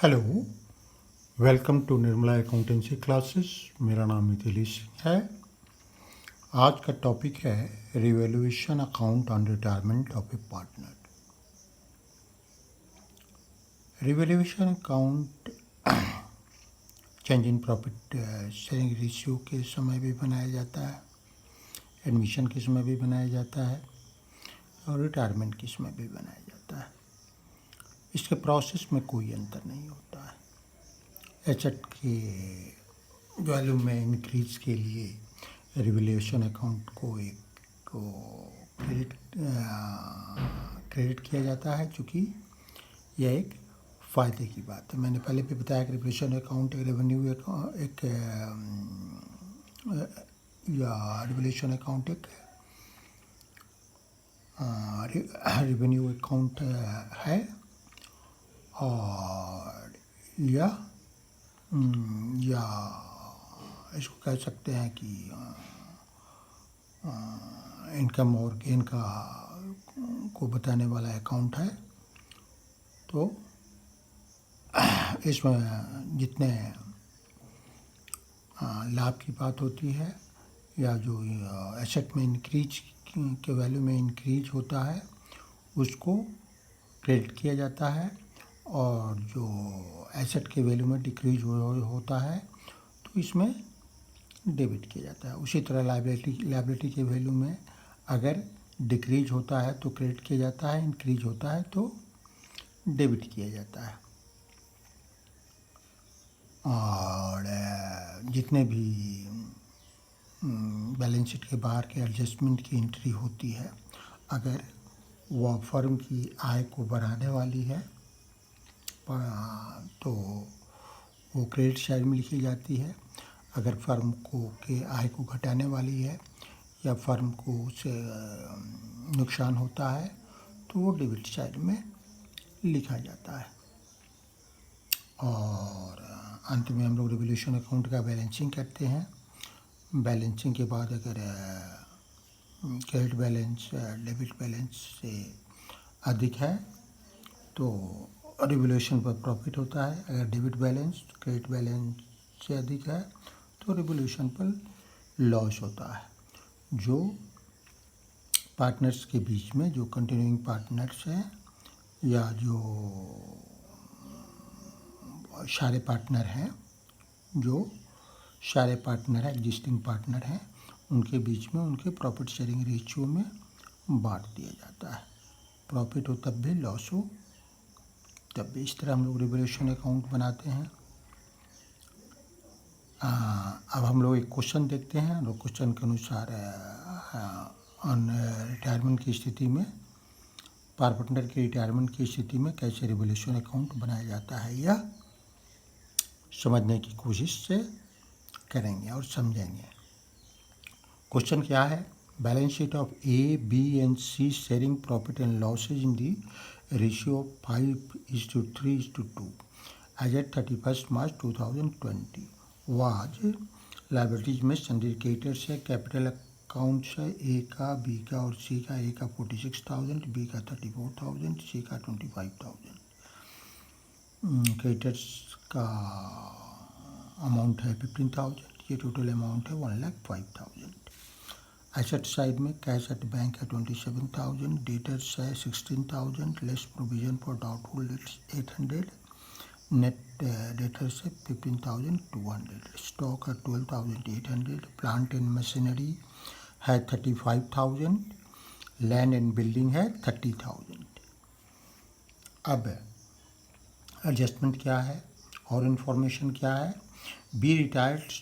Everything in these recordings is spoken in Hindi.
Hello, welcome to Nirmala accountancy classes. मेरा नाम मिथिलेश सिंह है। आज का टॉपिक है revaluation account on retirement of a partner. Revaluation account change in profit sharing ratio के समय भी बनाया जाता है, एडमिशन के समय भी बनाया जाता है और रिटायरमेंट के समय भी बनाया जाता है। इसके प्रोसेस में कोई अंतर नहीं होता है। एसेट के वैल्यू में इंक्रीज के लिए रिवैल्यूएशन अकाउंट को क्रेडिट किया जाता है, चूँकि यह एक फ़ायदे की बात है। मैंने पहले भी बताया कि रिवैल्यूएशन अकाउंट एक रेवेन्यू रिवैल्यूएशन अकाउंट एक रेवेन्यू अकाउंट है और या इसको कह सकते हैं कि इनकम और गेन को बताने वाला अकाउंट है। तो इसमें जितने लाभ की बात होती है या जो एसेट में इंक्रीज के वैल्यू में इंक्रीज होता है उसको क्रेडिट किया जाता है, और जो एसेट के वैल्यू में डिक्रीज होता है तो इसमें डेबिट किया जाता है। उसी तरह लायबिलिटी के वैल्यू में अगर डिक्रीज होता है तो क्रेडिट किया जाता है, इंक्रीज होता है तो डेबिट किया जाता है। और जितने भी बैलेंस शीट के बाहर के एडजस्टमेंट की एंट्री होती है, अगर वह फर्म की आय को बढ़ाने वाली है तो वो क्रेडिट साइड में लिखी जाती है। अगर फर्म के आय को घटाने वाली है या फर्म को उससे नुकसान होता है तो वो डेबिट साइड में लिखा जाता है। और अंत में हम लोग रिवैल्यूएशन अकाउंट का बैलेंसिंग करते हैं। बैलेंसिंग के बाद अगर क्रेडिट बैलेंस डेबिट बैलेंस से अधिक है तो रिवैल्यूएशन पर प्रॉफिट होता है। अगर डेबिट बैलेंस क्रेडिट बैलेंस से अधिक है तो रिवैल्यूएशन पर लॉस होता है। जो पार्टनर्स के बीच में जो कंटिन्यूइंग पार्टनर्स हैं या जो सारे पार्टनर हैं, एग्जिस्टिंग पार्टनर हैं, उनके बीच में उनके प्रॉफिट शेयरिंग रेशियो में बांट दिया जाता है। प्रॉफिट हो तब भी, लॉस हो तब भी। इस तरह हम लोग रिवैल्यूएशन अकाउंट बनाते हैं। अब हम लोग एक क्वेश्चन देखते हैं। और क्वेश्चन के अनुसार ऑन रिटायरमेंट की स्थिति में, पार्टनर के रिटायरमेंट की स्थिति में कैसे रिवैल्यूएशन अकाउंट बनाया जाता है यह समझने की कोशिश से करेंगे और समझेंगे। क्वेश्चन क्या है? Balance sheet of A, B and C sharing profit and losses in the ratio 5:3:2 as at 31 March 2020 was. Liabilities में सिंडिकेटर्स है, कैपिटल अकाउंट्स है, ए का, बी का और सी का। ए का 46,000, बी का 34,000, सी का 25,000। क्रेडिटर्स का अमाउंट है 15,000। ये टोटल अमाउंट है 1,05,000। एसेट साइड में कैश एट बैंक है 27,000, डेटर्स है 16,000, less provision for doubtful dates 800, net debtors है 15,200, स्टॉक है 12,800, प्लांट एंड मशीनरी है 35,000, लैंड एंड बिल्डिंग है 30,000। अब एडजस्टमेंट क्या है और इन्फॉर्मेशन क्या है? B retired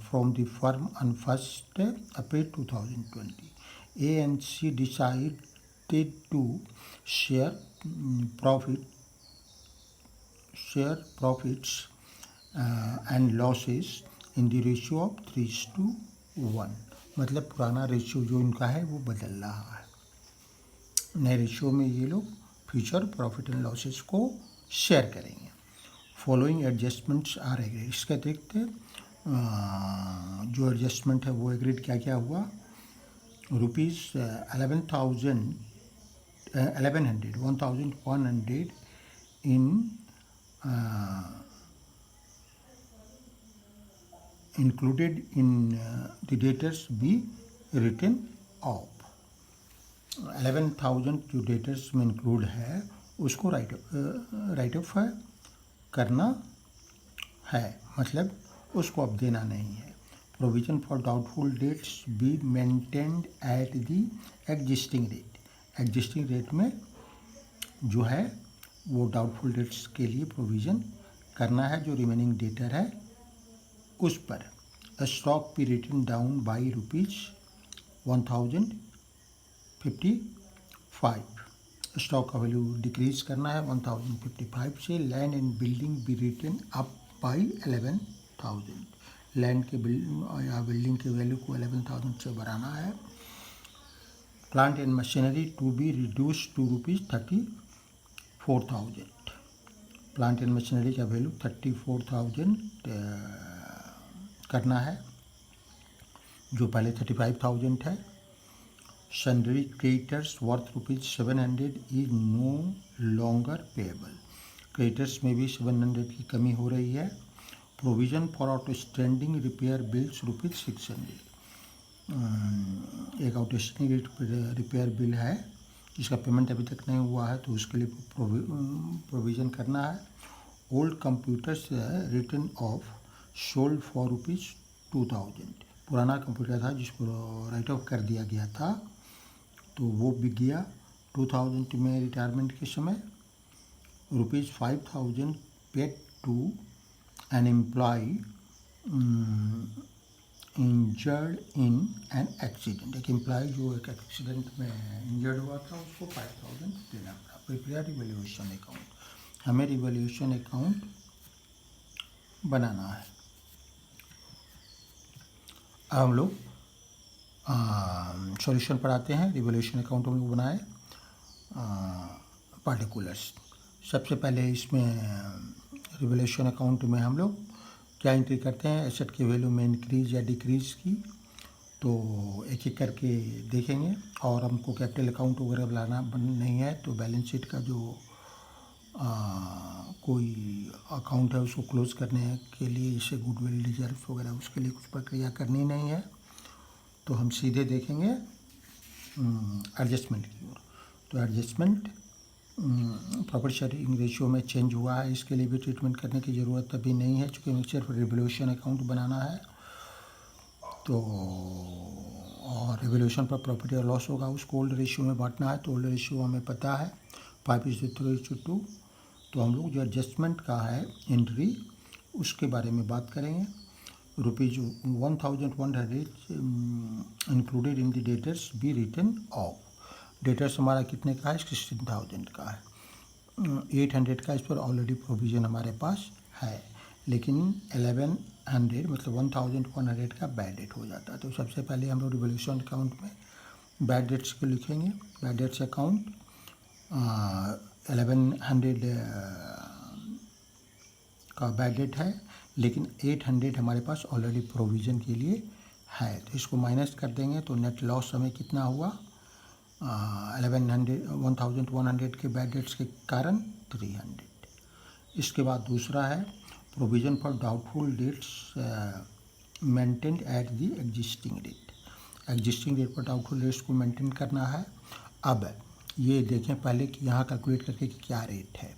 from the firm on 1 April 2020. A and C decided to share profits and losses in the ratio of 3:1. मतलब पुराना रेशियो जो इनका है वो बदल रहा है। नए रेशियो में ये लोग फ्यूचर प्रॉफिट एंड लॉसेस को शेयर करेंगे। Following adjustments are agreed. इसके अतिरिक्त जो एडजस्टमेंट है वो एग्रीड क्या क्या हुआ? ₹1100 in included in the debtors be written off. 11,000 जो डेटर्स में इंक्लूड है उसको राइट ऑफ करना है, मतलब उसको अब देना नहीं है। Provision for doubtful dates be maintained at the existing rate. Existing rate में जो है वो डाउटफुल डेट्स के लिए प्रोविज़न करना है। जो रिमेनिंग डेटर है उस पर stock be written down by ₹1055। Stock का वैल्यू डिक्रीज करना है 1055 से। Land and building be written up by 11,000। Land के बिल्डिंग के वैल्यू को 11,000 से बढ़ाना है। Plant and machinery to be reduce to ₹34,000। Plant and machinery का वैल्यू 34,000 करना है, जो पहले 35,000 है। Sundry creditors worth ₹700 is no longer payable. Creditors में भी 700 की कमी हो रही है। Provision for outstanding repair bills ₹600। एक आउटस्टैंडिंग रिपेयर बिल है जिसका पेमेंट अभी तक नहीं हुआ है, तो उसके लिए प्रोविज़न करना है। Old computers return of sold for ₹2,000। पुराना कंप्यूटर था जिसको राइट ऑफ कर दिया गया था, तो वो बिक गया 2000 में रिटायरमेंट के समय। ₹5,000 paid to an employee injured in an accident. एक एम्प्लॉय जो एक एक्सीडेंट में इंजर्ड हुआ था उसको 5,000 देना पड़ा। प्रिपेयर रिवैल्यूएशन अकाउंट, हमें रिवैल्यूएशन अकाउंट बनाना है। अब हम लोग सॉल्यूशन पर आते हैं। रिवैल्यूएशन अकाउंट हम लोग बनाए पार्टिकुलर्स। सबसे पहले इसमें रिवैल्यूएशन अकाउंट में हम लोग क्या एंट्री करते हैं, एसेट के वैल्यू में इंक्रीज या डिक्रीज की, तो एक एक करके देखेंगे। और हमको कैपिटल अकाउंट वगैरह बनाना नहीं है, तो बैलेंस शीट का जो कोई अकाउंट है उसको क्लोज करने के लिए, जैसे गुडविल रिजर्व वगैरह, उसके लिए कुछ प्रक्रिया करनी नहीं है, तो हम सीधे देखेंगे एडजस्टमेंट की ओर। तो एडजस्टमेंट प्रॉपर्टी शेयरिंग रेशियो में चेंज हुआ है, इसके लिए भी ट्रीटमेंट करने की ज़रूरत अभी नहीं है, चूँकि हमें सिर्फ रिवैल्यूएशन अकाउंट बनाना है। तो और रिवैल्यूएशन पर प्रॉपर्टी और लॉस होगा, उसको ओल्ड रेशियो में बांटना है। तो ओल्ड रेशियो हमें पता है 5:3:2। तो हम लोग जो एडजस्टमेंट का है एंट्री, उसके बारे में बात करेंगे। ₹1,100 included in the debtors be written off. Debtors हमारा कितने का है, 16,000 का है। 800 का इस पर ऑलरेडी प्रोविज़न हमारे पास है, लेकिन 1100 मतलब 1100 का बैड डेट हो जाता है। तो सबसे पहले हम लोग रिवैल्यूएशन अकाउंट में बैड डेट्स को लिखेंगे। बैड डेट्स अकाउंट 1100 का बैड डेट है, लेकिन 800 हमारे पास ऑलरेडी प्रोविज़न के लिए है, तो इसको माइनस कर देंगे। तो नेट लॉस हमें कितना हुआ, 1100 के बैड डेट्स के कारण 300। इसके बाद दूसरा है provision for doubtful dates maintained at the existing rate. Existing rate पर डाउटफुल डेट्स को मेंटेन करना है। अब ये देखें पहले कि यहाँ कैलकुलेट करके कि क्या रेट है।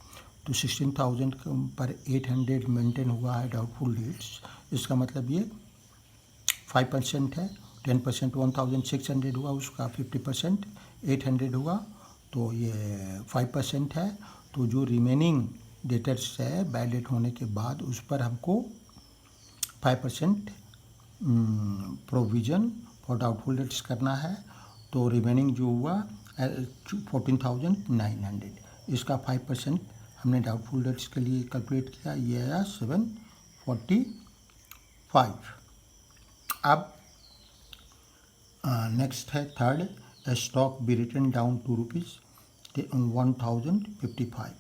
तो 16,000 पर 800 मेंटेन हुआ है डाउटफुल डेट्स, इसका मतलब ये 5% है। 10% 1,600 हुआ, उसका 50% 800 हुआ, तो ये 5% है। तो जो रिमेनिंग डेटर्स है बैड डेट होने के बाद, उस पर हमको 5% प्रोविज़न फॉर डाउटफुल डेट्स करना है। तो रिमेनिंग जो हुआ 14,900, इसका 5% हमने डाउटफुल डेट्स के लिए कैलकुलेट किया, ये आया 745। अब नेक्स्ट है third, stock be written down to ₹1,055।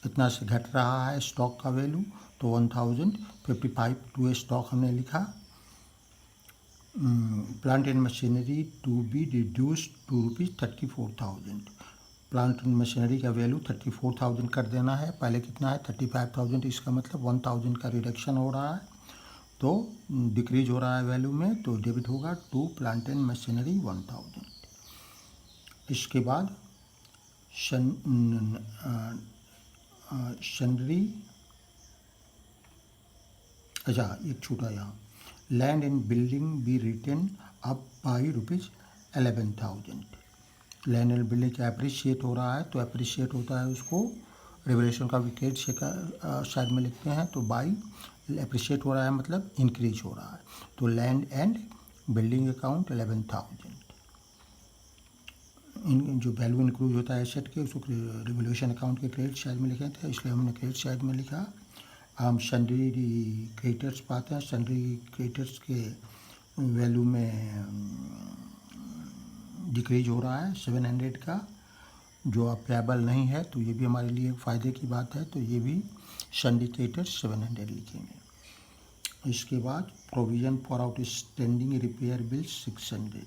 इतना से घट रहा है स्टॉक का वैल्यू, तो 1,055 टू स्टॉक हमने लिखा। Plant and machinery to be reduced to ₹34,000। Plant and machinery का वैल्यू 34,000 कर देना है। पहले कितना है 35,000, इसका मतलब 1,000 का रिडक्शन हो रहा है। तो डिक्रीज हो रहा है वैल्यू में, तो डेबिट होगा टू प्लांट एंड मशीनरी 1000। इसके बाद सन्ड्री, अच्छा एक छोटा यहाँ, land and building be return up by ₹11,000। Land and building का अप्रिशिएट हो रहा है, तो अप्रिशिएट होता है उसको रिवोल्यूशन का विकेट साइड में लिखते हैं, तो बाई अप्रिशिएट हो रहा है मतलब इंक्रीज हो रहा है, तो लैंड एंड बिल्डिंग अकाउंट 11,000। इन जो वैल्यू इंक्लूड होता है एसेट के, उसको रिवोल्यूशन अकाउंट के क्रेडिट साइड में लिखे थे, इसलिए हमने क्रेडिट साइड में लिखा। हम सन्ड्री क्रेडिटर्स पाते हैं, सन्ड्री क्रेडिटर्स के वैल्यू में डिक्रीज हो रहा है 700 का, जो अब पेबल नहीं है, तो ये भी हमारे लिए फ़ायदे की बात है, तो ये भी सन्ड्री क्रेडिटर्स 700 लिखेंगे। इसके बाद provision for outstanding repair bills 600,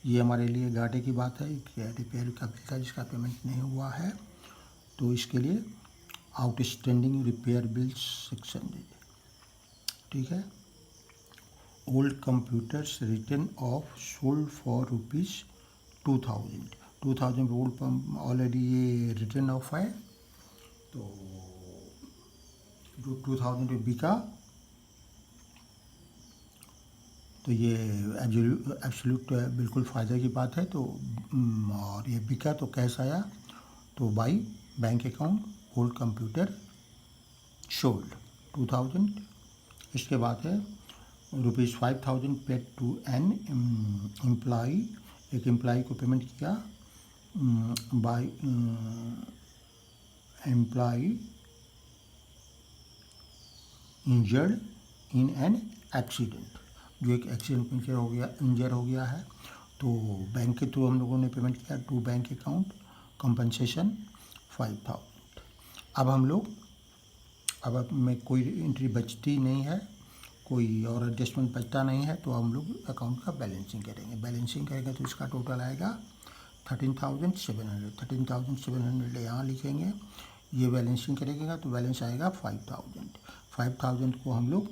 ये हमारे लिए घाटे की बात है कि रिपेयर का बिल था जिसका पेमेंट नहीं हुआ है, तो इसके लिए आउटस्टैंडिंग रिपेयर बिल्स 600, ठीक है। Old computers return of sold for ₹2000, 2000 old already ये रिटर्न ऑफ है, तो जो 2000 बिका, तो ये एब्सोल्यूट बिल्कुल फ़ायदे की बात है। तो और ये बिका तो कैश आया, तो by bank account old computer sold 2000। इसके बाद है ₹5000 पेड टू एन एम्प्लॉई, एक एम्प्लॉई को पेमेंट किया by employee injured in an accident, जो एक एक्सीडेंट में इंजर हो गया है, तो बैंक के थ्रू हम लोगों ने पेमेंट किया टू बैंक अकाउंट कंपनसेशन 5000। अब हम लोग, अब में कोई एंट्री बचती नहीं है, कोई और एडजस्टमेंट बचता नहीं है, तो हम लोग अकाउंट का बैलेंसिंग करेंगे। बैलेंसिंग करेंगे तो इसका टोटल आएगा 13,700, 13,700 यहाँ लिखेंगे। ये बैलेंसिंग करेंगे तो बैलेंस आएगा 5000। 5000 को हम लोग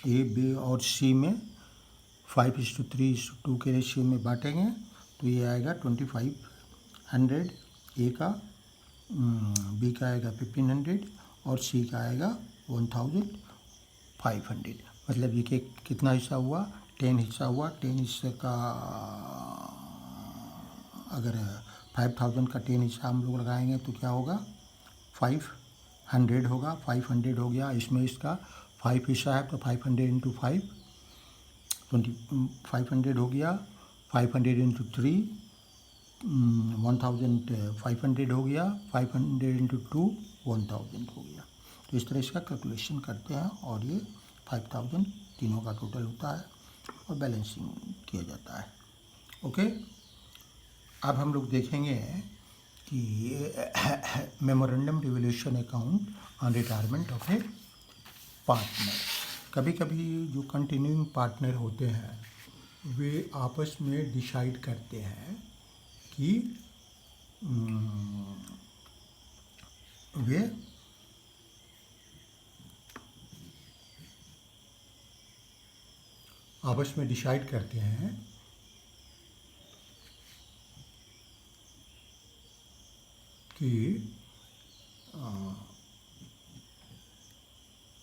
ए, बी और सी में 5:3:2 के रेशियो में बांटेंगे, तो ये आएगा 2500 ए का, बी का आएगा 1500 और सी का आएगा 1500। मतलब ये कितना हिस्सा हुआ, 10 हिस्सा हुआ। 10 हिस्से का अगर 5000 का 10 हिस्सा हम लोग लगाएंगे तो क्या होगा, 500 होगा। 500 हो गया, इसमें इसका 5 हिस्सा है, तो 500 इंटू 5 500 हो गया। 500 इंटू 3 1500 हो गया। 500 इंटू 2 1000 हो गया। तो इस तरह इसका कैलकुलेशन करते हैं और ये 5000 तीनों का टोटल होता है और बैलेंसिंग किया जाता है। ओके, अब हम लोग देखेंगे कि memorandum revolution account on retirement of a partner. कभी कभी जो कंटिन्यूइंग पार्टनर होते हैं वे आपस में डिसाइड करते हैं कि वे आपस में डिसाइड करते हैं कि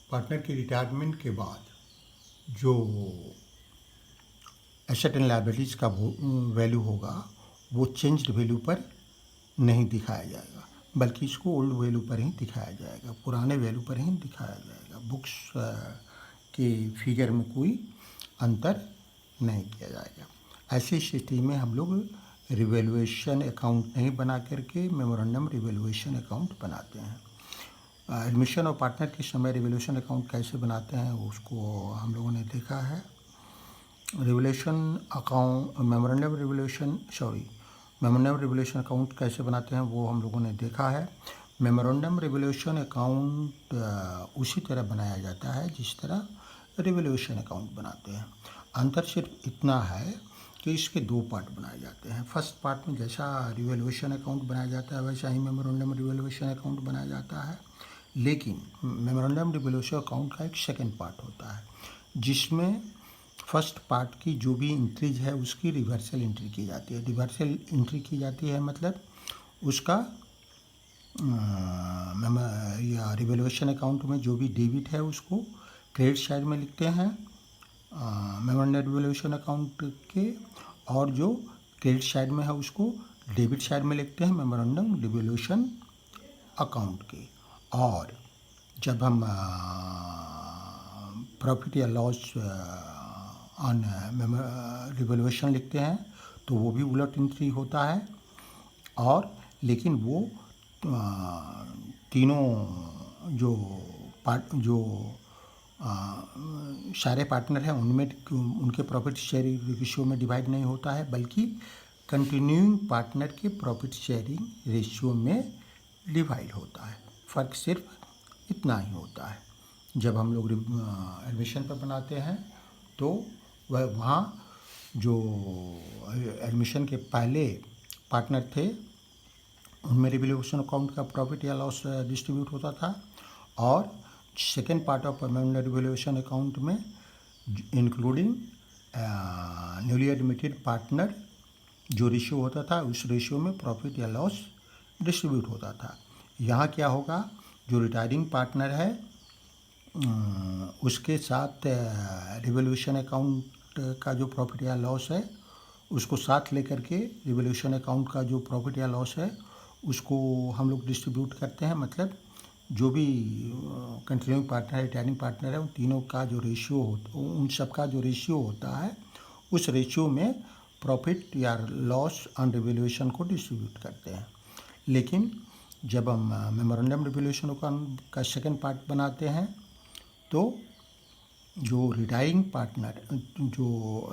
पार्टनर की रिटायरमेंट के बाद जो एसेट एंड लायबिलिटीज़ का वैल्यू होगा वो चेंज्ड वैल्यू पर नहीं दिखाया जाएगा, बल्कि इसको ओल्ड वैल्यू पर ही दिखाया जाएगा, पुराने वैल्यू पर ही दिखाया जाएगा। बुक्स के फिगर में कोई अंतर नहीं किया जाएगा। ऐसी स्थिति में हम लोग रिवैल्यूएशन अकाउंट नहीं बना करके मेमोरेंडम रिवैल्यूएशन अकाउंट बनाते हैं। एडमिशन और पार्टनर के समय रिवैल्यूएशन अकाउंट कैसे बनाते हैं उसको हम लोगों ने देखा है। Revaluation account memorandum revaluation account कैसे बनाते हैं वो हम लोगों ने देखा है। मेमोरेंडम रिवैल्यूएशन अकाउंट उसी तरह बनाया जाता है जिस तरह रिवैल्यूएशन अकाउंट बनाते हैं। अंतर सिर्फ इतना है कि इसके दो पार्ट बनाए जाते हैं। फर्स्ट पार्ट में जैसा रिवैल्यूएशन अकाउंट बनाया जाता है वैसा ही मेमोरेंडम रिवैल्यूएशन अकाउंट बनाया जाता है, लेकिन मेमोरेंडम रिवैल्यूएशन अकाउंट का एक सेकंड पार्ट होता है जिसमें फर्स्ट पार्ट की जो भी इंट्रीज है उसकी रिवर्सल एंट्री की जाती है। रिवर्सल एंट्री की जाती है मतलब उसका या रिवैल्यूएशन अकाउंट में जो भी डेबिट है उसको क्रेडिट साइड में लिखते हैं मेमोरेंडम रिवैल्यूएशन अकाउंट के, और जो क्रेडिट साइड में है उसको डेबिट साइड में लिखते हैं मेमोरेंडम रिवैल्यूएशन अकाउंट के। और जब हम प्रॉफिट या लॉस ऑन रिवैल्यूएशन लिखते हैं तो वो भी उलट एंट्री होता है। और लेकिन वो तीनों जो सारे पार्टनर हैं उनमें उनके प्रॉफिट शेयरिंग रेशियो में डिवाइड नहीं होता है, बल्कि कंटिन्यूइंग पार्टनर के प्रॉफिट शेयरिंग रेशियो में डिवाइड होता है। फ़र्क सिर्फ इतना ही होता है। जब हम लोग एडमिशन पर बनाते हैं तो वह वहाँ जो एडमिशन के पहले पार्टनर थे उनमें रिवैल्यूएशन अकाउंट का प्रॉफिट या लॉस डिस्ट्रीब्यूट होता था, और second part of memorandum revaluation account में इंक्लूडिंग न्यूली एडमिटेड पार्टनर जो रेशियो होता था उस रेशियो में प्रॉफिट या लॉस डिस्ट्रीब्यूट होता था। यहाँ क्या होगा, जो रिटायरिंग पार्टनर है उसके साथ रिवैल्यूएशन अकाउंट का जो प्रॉफिट या लॉस है उसको साथ लेकर के रिवैल्यूएशन अकाउंट का जो प्रॉफिट या लॉस है उसको हम लोग डिस्ट्रीब्यूट करते हैं। मतलब जो भी कंटिन्यूइंग पार्टनर है, रिटायरिंग पार्टनर है, उन तीनों का जो रेशियो उन सब का जो रेशियो होता है उस रेशियो में प्रॉफिट या लॉस ऑन रिवैल्यूएशन को डिस्ट्रीब्यूट करते हैं। लेकिन जब हम मेमोरेंडम रिवैल्यूएशन अकाउंट का सेकेंड पार्ट बनाते हैं तो जो रिटायरिंग पार्टनर जो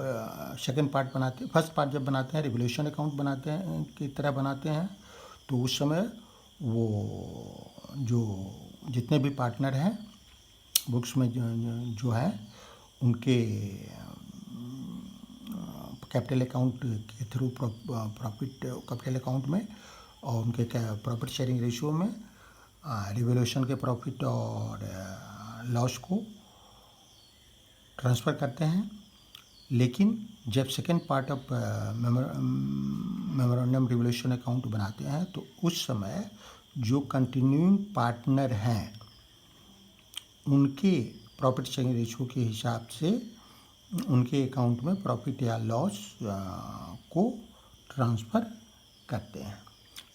सेकेंड पार्ट बनाते हैं, फर्स्ट पार्ट जब बनाते हैं रिवैल्यूएशन अकाउंट बनाते हैं की तरह बनाते हैं तो उस समय वो जो जितने भी पार्टनर हैं बुक्स में जो है उनके कैपिटल अकाउंट के थ्रू प्रॉफिट कैपिटल अकाउंट में और उनके प्रॉफिट शेयरिंग रेशियो में रिवैल्यूएशन के प्रॉफिट और लॉस को ट्रांसफ़र करते हैं। लेकिन जब second part of memorandum revaluation account बनाते हैं तो उस समय जो कंटिन्यूइंग पार्टनर हैं उनके प्रॉफिट शेयरिंग रेशियो के हिसाब से उनके अकाउंट में प्रॉफिट या लॉस को ट्रांसफ़र करते हैं।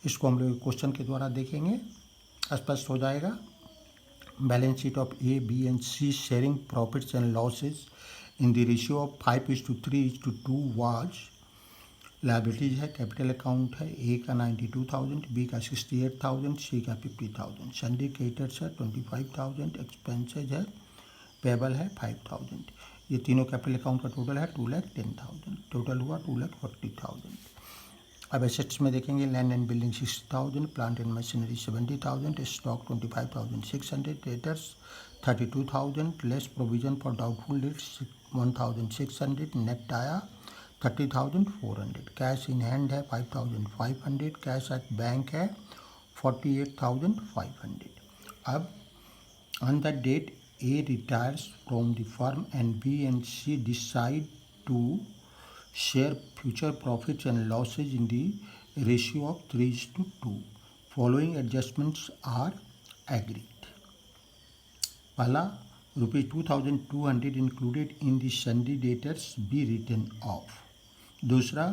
इसको हम लोग क्वेश्चन के द्वारा देखेंगे, स्पष्ट हो जाएगा। Balance sheet of A, B and C sharing profits and losses in the ratio of 5:3:2 was. Liabilities है, कैपिटल अकाउंट है, ए का 92,000, बी का 68,000, सी का 50,000। सन्डे क्रेडिटर्स है 25,000, एक्सपेंसेज है, पेबल है 5,000। ये तीनों कैपिटल अकाउंट का टोटल है 2,10,000, टोटल हुआ 2,40,000। अब एसेट्स में देखेंगे, land and building 60,000, plant and machinery 70,000, stock 25,600, debtors 32,000, less provision for doubtful dates 1,600, net आया 30,400। कैश इन हैंड है 5,500, कैश एट बैंक है 48,500। अब on the date A retires from the firm and B and C decide to share future profits and losses in the ratio of 3:2. Following adjustments are agreed. पहला, ₹2,200 included in the sundry debtors be written off. दूसरा,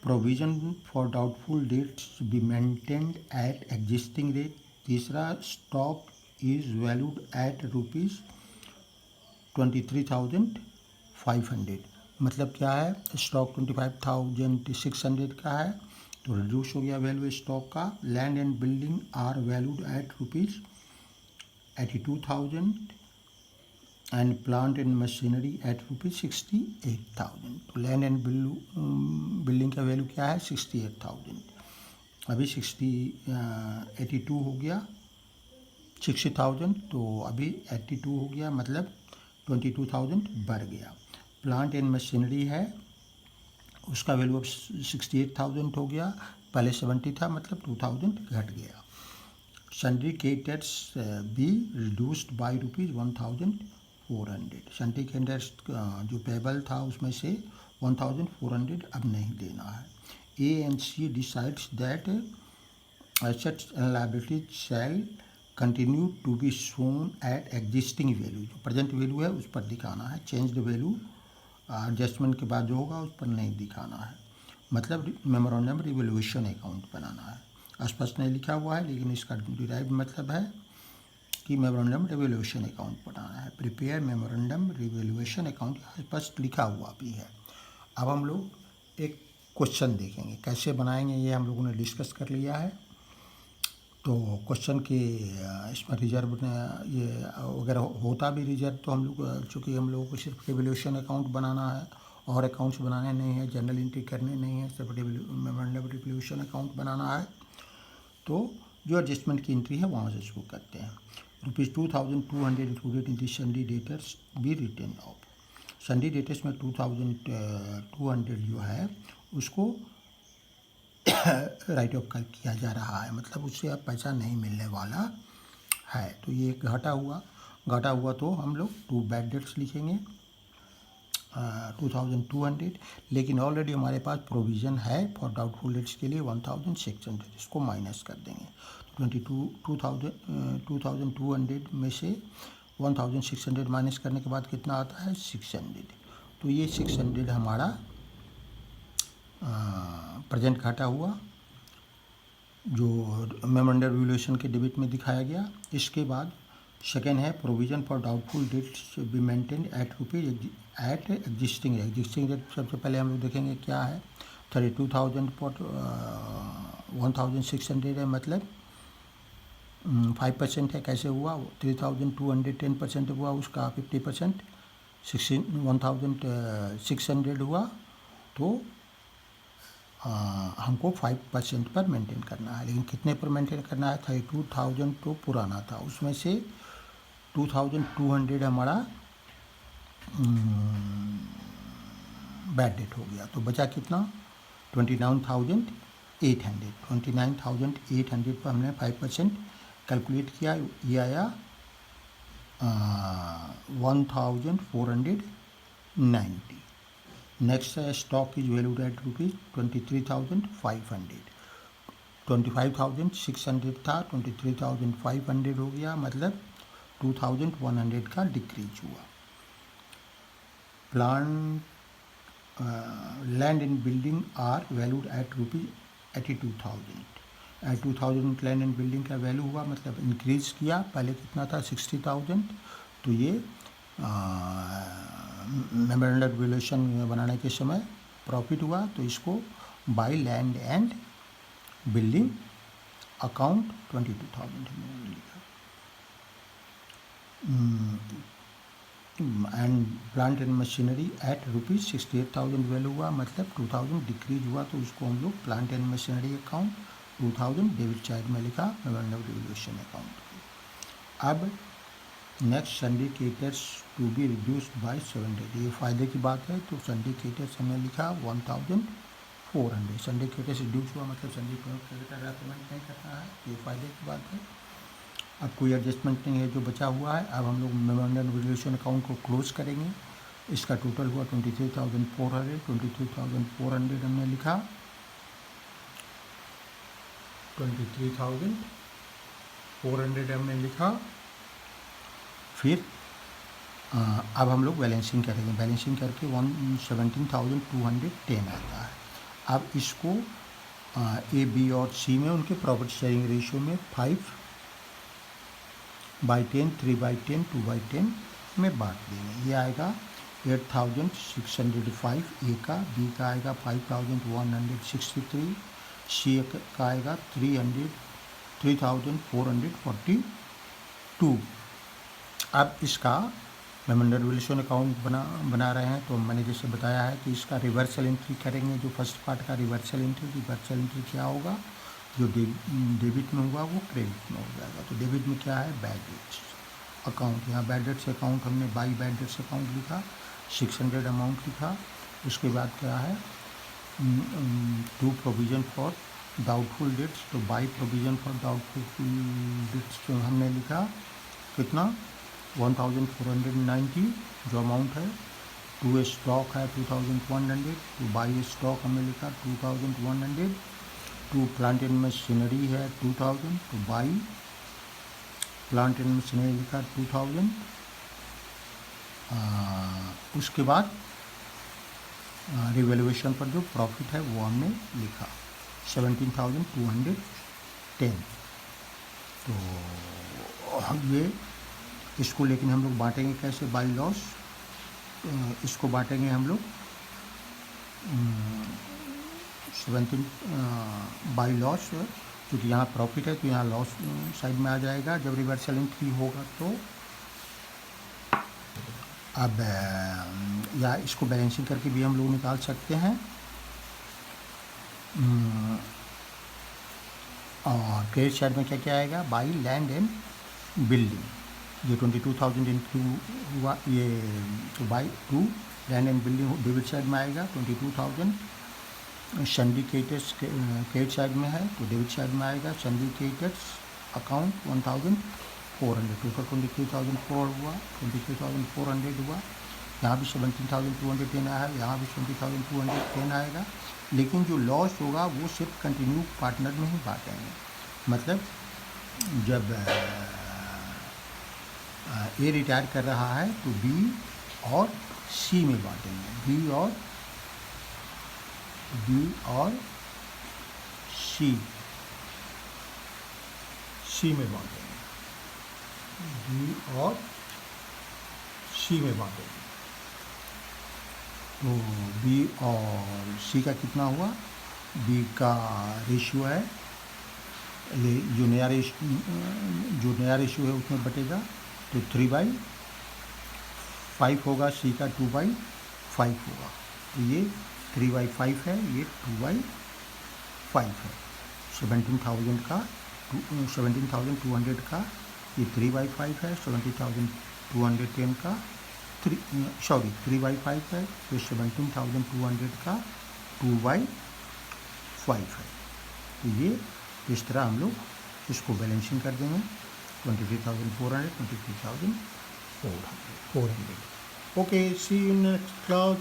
provision for doubtful debts be maintained at existing rate. तीसरा, stock is valued at ₹23,500। मतलब क्या है, स्टॉक 25,600 का है तो रिड्यूस हो गया वैल्यू स्टॉक का। Land and building are valued at ₹82,000 and plant and machinery at ₹68,000। तो लैंड एंड बिल्डिंग का वैल्यू क्या है 68,000। अभी 82 हो गया 60,000, तो अभी 82 हो गया, मतलब 22,000 बढ़ गया। प्लांट एंड मशीनरी है उसका वैल्यू अब 68,000 हो गया, पहले 70 था, मतलब 2,000 घट गया। Sundry creditors be reduced by ₹1,400। 1400। Sundry creditors जो पेबल था उसमें से 1400 अब नहीं देना है। A and C decides that assets and liabilities shall continue to be shown at existing value। जो प्रेजेंट वैल्यू है उस पर दिखाना है, चेंज्ड वैल्यू एडजस्टमेंट के बाद जो होगा उस पर नहीं दिखाना है। मतलब मेमोरेंडम रिवैल्यूएशन अकाउंट बनाना है। स्पष्ट नहीं लिखा हुआ है लेकिन इसका डिराइव मतलब है कि मेमोरेंडम रिवैल्यूएशन अकाउंट बनाना है। प्रिपेयर मेमोरेंडम रिवैल्यूएशन अकाउंट स्पष्ट लिखा हुआ भी है। अब हम लोग एक क्वेश्चन देखेंगे कैसे बनाएंगे, ये हम लोगों ने डिस्कस कर लिया है। तो क्वेश्चन के इसमें रिजर्व ये अगर होता भी रिजर्व तो हम लोग चूँकि हम लोगों को सिर्फ रिवैल्यूएशन अकाउंट बनाना है और अकाउंट्स बनाने नहीं है, जनरल एंट्री करने नहीं है, सिर्फ मेमोरेंडम रिवैल्यूएशन अकाउंट बनाना है। तो जो एडजस्टमेंट की एंट्री है वहाँ से शुरू करते हैं। ₹2200 included in the sundry debtors be return off. Sundry debtors में 2200 जो है उसको राइट ऑफ कर किया जा रहा है, मतलब उससे अब पैसा नहीं मिलने वाला है। तो ये घाटा हुआ तो हम लोग 2 बैड डेट्स लिखेंगे 2200, लेकिन ऑलरेडी हमारे पास प्रोविज़न है फॉर डाउटफुल डेट्स के लिए 1600, इसको माइनस कर देंगे। 2200 में से 1600 माइनस करने के बाद कितना आता है 600। तो ये 600 हमारा प्रेजेंट घाटा हुआ जो मेमोरेंडम रिवैल्यूएशन के डेबिट में दिखाया गया। इसके बाद सेकेंड है provision for doubtful dates be maintain at existing rate. सबसे पहले हम लोग देखेंगे क्या है। 32,000 पर 1600 है, मतलब 5% है। कैसे हुआ 3,200 10% हुआ, उसका 50% 1600 हुआ। तो हमको 5% पर मेंटेन करना है, लेकिन कितने पर मेंटेन करना है। 32,000 तो पुराना था, उसमें से 2,200 हमारा बैड डेट हो गया। तो बचा कितना 29,800। 29,800 पर हमने 5% कैलकुलेट किया, ये आया 1,490। नेक्स्ट है स्टॉक इज वैल्यूड एट ₹23,500। 25,600 था, 23,500 हो गया, मतलब 2,100 का डिक्रीज हुआ। Land in building are valued at ₹82,000। 82,000 land and building का वैल्यू हुआ, मतलब इंक्रीज किया। पहले कितना था 60,000। तो ये मेमोरेंडम रिवैल्यूएशन बनाने के समय प्रॉफिट हुआ, तो इसको by land and building account 22,000 हमने लिखा। And plant and machinery at ₹68,000 value हुआ, मतलब 2,000 डिक्रीज हुआ, तो उसको हम लोग plant and machinery account 2,000 debit side में लिखा मेमोरेंडम रिवैल्यूएशन अकाउंट। अब next syndicators to be reduced by 700, ये फ़ायदे की बात है। तो सिंडिकेटर्स हमने लिखा 1,400। सिंडिकेटर्स रिड्यूस हुआ, मतलब सिंडिकेटर रेकमेंड नहीं करना है, ये फ़ायदे की बात है। अब कोई एडजस्टमेंट नहीं है जो बचा हुआ है। अब हम लोग मेमोरेंडम रिवैल्यूएशन अकाउंट को क्लोज करेंगे। इसका टोटल हुआ 23,400। 23,400 हमने लिखा, 23,400 हमने लिखा। फिर अब हम लोग बैलेंसिंग करेंगे। बैलेंसिंग करके 17,210 आता है। अब इसको ए, बी और सी में उनके प्रॉफिट शेयरिंग रेशियो में 5/10, 3/10, 2/10 में बांट देंगे। ये आएगा 8,605 ए का, बी का आएगा 5,163, सी का आएगा 3,442। अब इसका मेमोरेंडम रिवैल्यूएशन अकाउंट बना रहे हैं, तो मैंने जैसे बताया है कि इसका रिवर्सल एंट्री करेंगे। जो फर्स्ट पार्ट का रिवर्सल एंट्री क्या होगा, जो डेबिट में हुआ वो क्रेडिट में हो जाएगा। तो डेबिट में क्या है बैड डेट्स अकाउंट, यहाँ बैड डेट्स अकाउंट हमने बाई बैड डेट्स अकाउंट लिखा, 600 अमाउंट लिखा। उसके बाद क्या है to provision for doubtful debts, तो by provision for doubtful debts जो हमने लिखा कितना 1490 जो अमाउंट है। टू स्टॉक है 2100, टू बाई स्टॉक हमने लिखा 2100, टू प्लांट एंड मशीनरी है 2000, two by plant and machinery लिखा 2000। उसके बाद रिवैल्यूएशन पर जो प्रॉफिट है वो हमने लिखा 17,210। तो ये इसको लेकिन हम लोग बांटेंगे कैसे, बाई लॉस। इसको बांटेंगे हम लोग 17 बाई लॉस, क्योंकि यहाँ प्रॉफिट है तो यहाँ लॉस साइड में आ जाएगा जब रिवर्सल एंट्री होगा। तो अब या इसको बैलेंसिंग करके भी हम लोग निकाल सकते हैं। और क्रेडिट साइड में क्या क्या आएगा, बाई लैंड एंड बिल्डिंग, ये 22,000 इंक्लूड हुआ, ये तो by two land and building debit side में आएगा 22,000। सिंडिकेटर्स क्रेडिट साइड में है तो डेबिट साइड में आएगा सिंडिकेटर्स अकाउंट 1,400, टोटल 23,400 हुआ, 23,400 हुआ। यहाँ भी 17,210 आया है, यहाँ भी 20,210 आएगा। लेकिन जो लॉस होगा वो सिर्फ कंटिन्यू पार्टनर में ही बांटेंगे, मतलब जब ए रिटायर कर रहा है तो बी और सी में बांटेंगे, बी और सी में बांटेंगे, बी और सी में बांटेंगे। तो बी और सी का कितना हुआ, बी का रेशियो है, जो नया रेशियो है उसमें बटेगा तो 3/5 होगा, सी का 2/5 होगा। तो ये 3/5 है, ये 2/5 है। 17,200 का ये 3/5 है, 17,210 का 3/5 है, तो 17,200 का 2/5 है। तो ये इस तरह हम लोग इसको बैलेंसिंग कर देंगे 23,400, 23,400। Okay, see you next class.